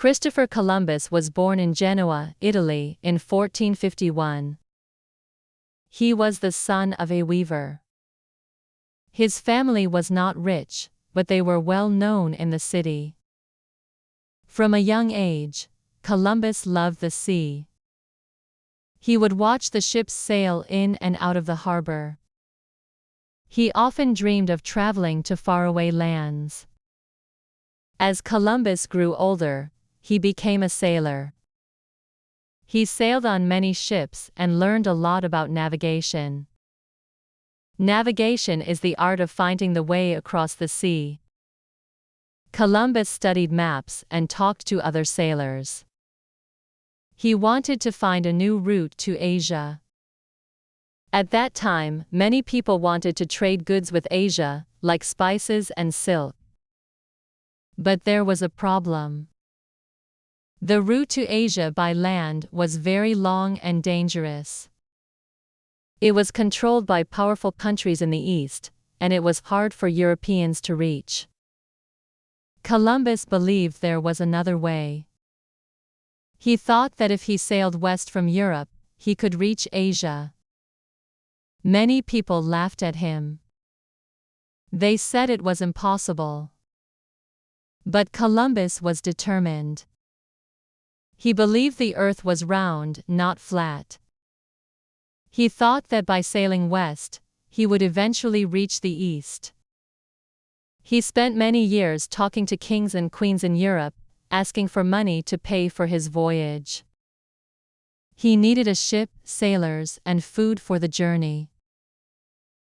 Christopher Columbus was born in Genoa, Italy, in 1451. He was the son of a weaver. His family was not rich, but they were well known in the city. From a young age, Columbus loved the sea. He would watch the ships sail in and out of the harbor. He often dreamed of traveling to faraway lands. As Columbus grew older, he became a sailor. He sailed on many ships and learned a lot about navigation. Navigation is the art of finding the way across the sea. Columbus studied maps and talked to other sailors. He wanted to find a new route to Asia. At that time, many people wanted to trade goods with Asia, like spices and silk. But there was a problem. The route to Asia by land was very long and dangerous. It was controlled by powerful countries in the east, and it was hard for Europeans to reach. Columbus believed there was another way. He thought that if he sailed west from Europe, he could reach Asia. Many people laughed at him. They said it was impossible. But Columbus was determined. He believed the earth was round, not flat. He thought that by sailing west, he would eventually reach the east. He spent many years talking to kings and queens in Europe, asking for money to pay for his voyage. He needed a ship, sailors, and food for the journey.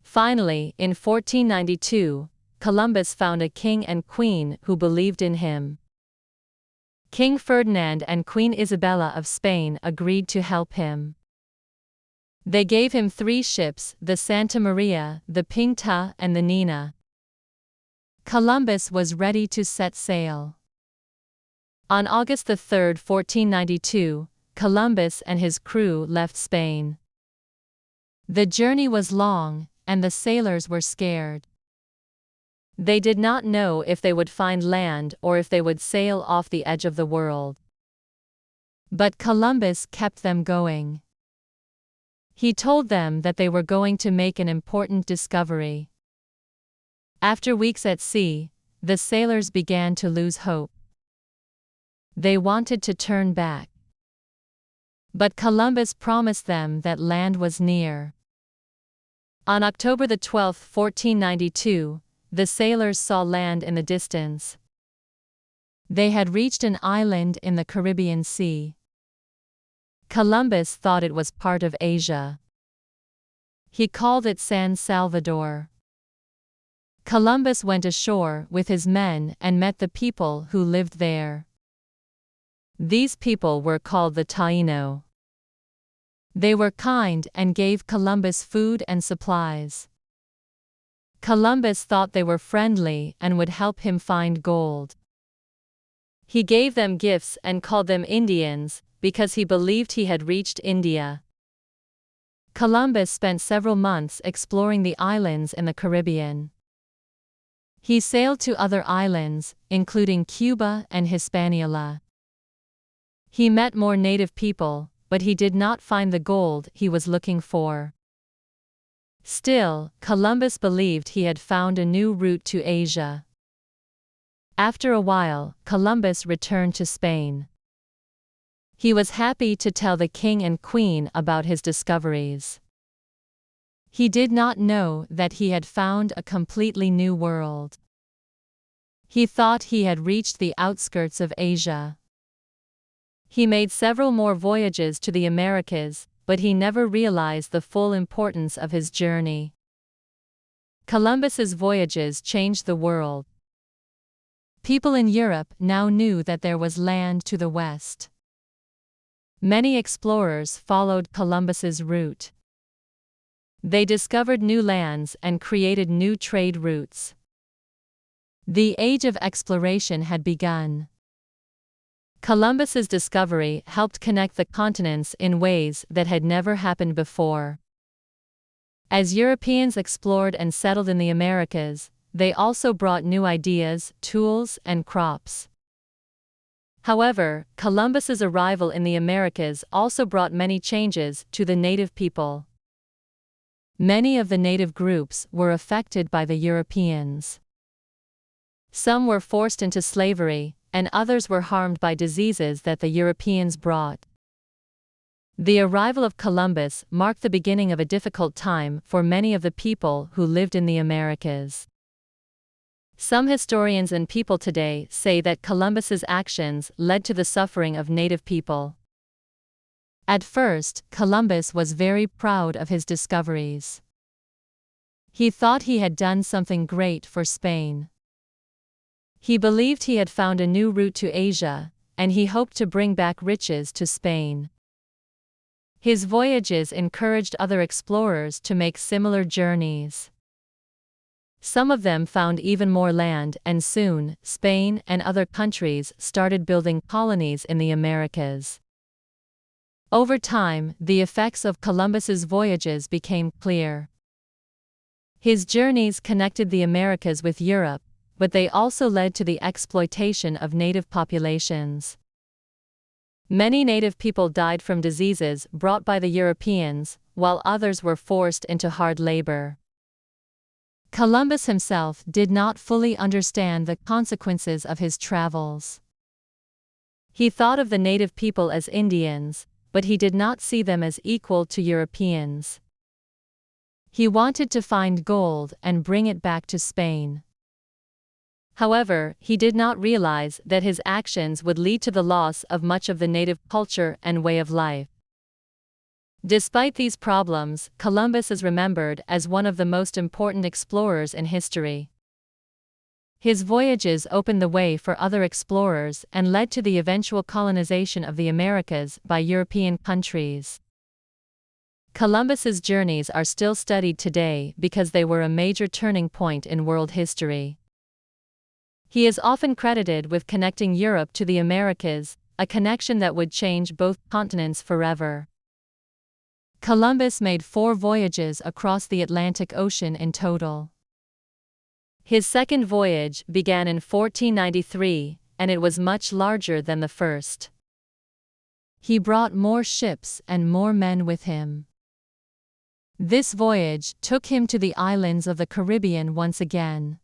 Finally, in 1492, Columbus found a king and queen who believed in him. King Ferdinand and Queen Isabella of Spain agreed to help him. They gave him 3 ships, the Santa Maria, the Pinta, and the Nina. Columbus was ready to set sail. On August 3, 1492, Columbus and his crew left Spain. The journey was long, and the sailors were scared. They did not know if they would find land or if they would sail off the edge of the world. But Columbus kept them going. He told them that they were going to make an important discovery. After weeks at sea, the sailors began to lose hope. They wanted to turn back. But Columbus promised them that land was near. On October 12, 1492, the sailors saw land in the distance. They had reached an island in the Caribbean Sea. Columbus thought it was part of Asia. He called it San Salvador. Columbus went ashore with his men and met the people who lived there. These people were called the Taino. They were kind and gave Columbus food and supplies. Columbus thought they were friendly and would help him find gold. He gave them gifts and called them Indians, because he believed he had reached India. Columbus spent several months exploring the islands in the Caribbean. He sailed to other islands, including Cuba and Hispaniola. He met more native people, but he did not find the gold he was looking for. Still, Columbus believed he had found a new route to Asia. After a while, Columbus returned to Spain. He was happy to tell the king and queen about his discoveries. He did not know that he had found a completely new world. He thought he had reached the outskirts of Asia. He made several more voyages to the Americas, but he never realized the full importance of his journey. Columbus's voyages changed the world. People in Europe now knew that there was land to the west. Many explorers followed Columbus's route. They discovered new lands and created new trade routes. The age of exploration had begun. Columbus's discovery helped connect the continents in ways that had never happened before. As Europeans explored and settled in the Americas, they also brought new ideas, tools, and crops. However, Columbus's arrival in the Americas also brought many changes to the native people. Many of the native groups were affected by the Europeans. Some were forced into slavery, and others were harmed by diseases that the Europeans brought. The arrival of Columbus marked the beginning of a difficult time for many of the people who lived in the Americas. Some historians and people today say that Columbus's actions led to the suffering of native people. At first, Columbus was very proud of his discoveries. He thought he had done something great for Spain. He believed he had found a new route to Asia, and he hoped to bring back riches to Spain. His voyages encouraged other explorers to make similar journeys. Some of them found even more land, and soon, Spain and other countries started building colonies in the Americas. Over time, the effects of Columbus's voyages became clear. His journeys connected the Americas with Europe, but they also led to the exploitation of native populations. Many native people died from diseases brought by the Europeans, while others were forced into hard labor. Columbus himself did not fully understand the consequences of his travels. He thought of the native people as Indians, but he did not see them as equal to Europeans. He wanted to find gold and bring it back to Spain. However, he did not realize that his actions would lead to the loss of much of the native culture and way of life. Despite these problems, Columbus is remembered as one of the most important explorers in history. His voyages opened the way for other explorers and led to the eventual colonization of the Americas by European countries. Columbus's journeys are still studied today because they were a major turning point in world history. He is often credited with connecting Europe to the Americas, a connection that would change both continents forever. Columbus made 4 voyages across the Atlantic Ocean in total. His second voyage began in 1493, and it was much larger than the first. He brought more ships and more men with him. This voyage took him to the islands of the Caribbean once again.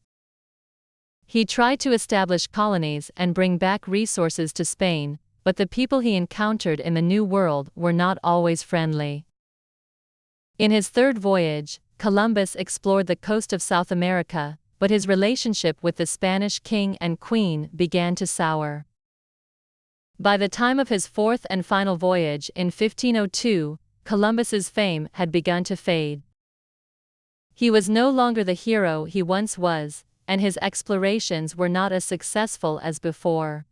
He tried to establish colonies and bring back resources to Spain, but the people he encountered in the New World were not always friendly. In his third voyage, Columbus explored the coast of South America, but his relationship with the Spanish king and queen began to sour. By the time of his fourth and final voyage in 1502, Columbus's fame had begun to fade. He was no longer the hero he once was, and his explorations were not as successful as before.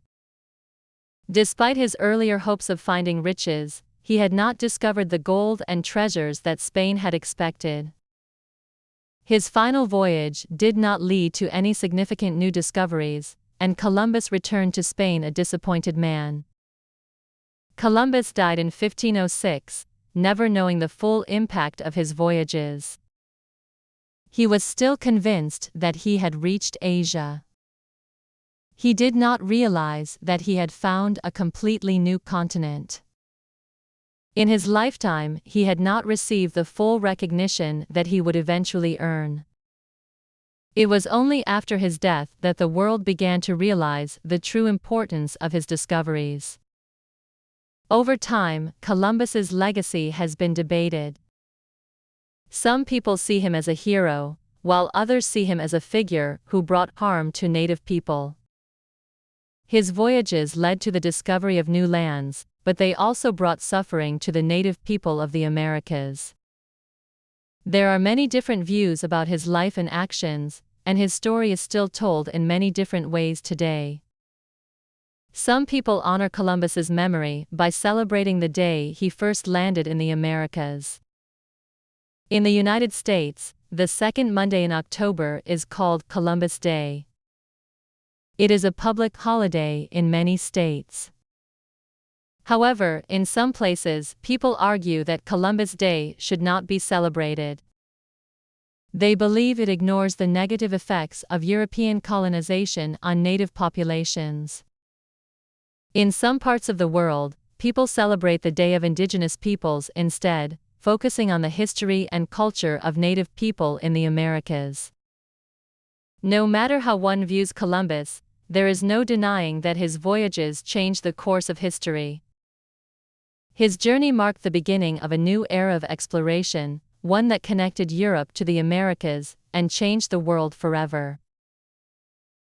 Despite his earlier hopes of finding riches, he had not discovered the gold and treasures that Spain had expected. His final voyage did not lead to any significant new discoveries, and Columbus returned to Spain a disappointed man. Columbus died in 1506, never knowing the full impact of his voyages. He was still convinced that he had reached Asia. He did not realize that he had found a completely new continent. In his lifetime, he had not received the full recognition that he would eventually earn. It was only after his death that the world began to realize the true importance of his discoveries. Over time, Columbus's legacy has been debated. Some people see him as a hero, while others see him as a figure who brought harm to native people. His voyages led to the discovery of new lands, but they also brought suffering to the native people of the Americas. There are many different views about his life and actions, and his story is still told in many different ways today. Some people honor Columbus's memory by celebrating the day he first landed in the Americas. In the United States, the second Monday in October is called Columbus Day. It is a public holiday in many states. However, in some places, people argue that Columbus Day should not be celebrated. They believe it ignores the negative effects of European colonization on native populations. In some parts of the world, people celebrate the Day of Indigenous Peoples instead, focusing on the history and culture of native people in the Americas. No matter how one views Columbus, there is no denying that his voyages changed the course of history. His journey marked the beginning of a new era of exploration, one that connected Europe to the Americas and changed the world forever.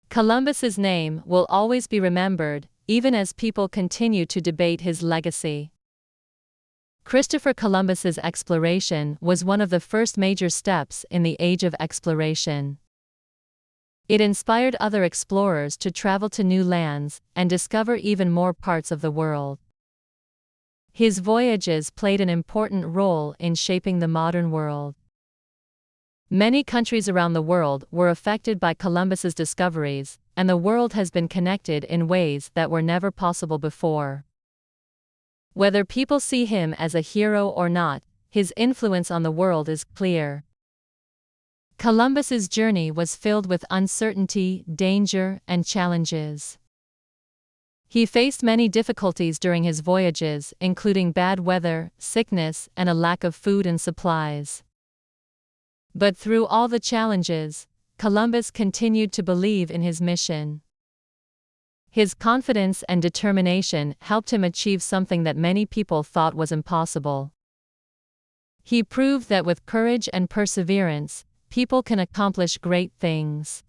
Columbus's name will always be remembered, even as people continue to debate his legacy. Christopher Columbus's exploration was one of the first major steps in the Age of Exploration. It inspired other explorers to travel to new lands and discover even more parts of the world. His voyages played an important role in shaping the modern world. Many countries around the world were affected by Columbus's discoveries, and the world has been connected in ways that were never possible before. Whether people see him as a hero or not, his influence on the world is clear. Columbus's journey was filled with uncertainty, danger, and challenges. He faced many difficulties during his voyages, including bad weather, sickness, and a lack of food and supplies. But through all the challenges, Columbus continued to believe in his mission. His confidence and determination helped him achieve something that many people thought was impossible. He proved that with courage and perseverance, people can accomplish great things.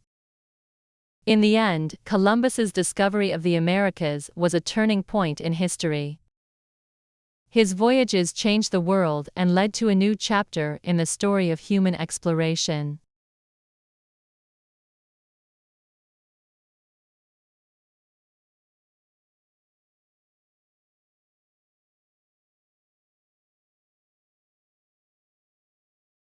In the end, Columbus's discovery of the Americas was a turning point in history. His voyages changed the world and led to a new chapter in the story of human exploration.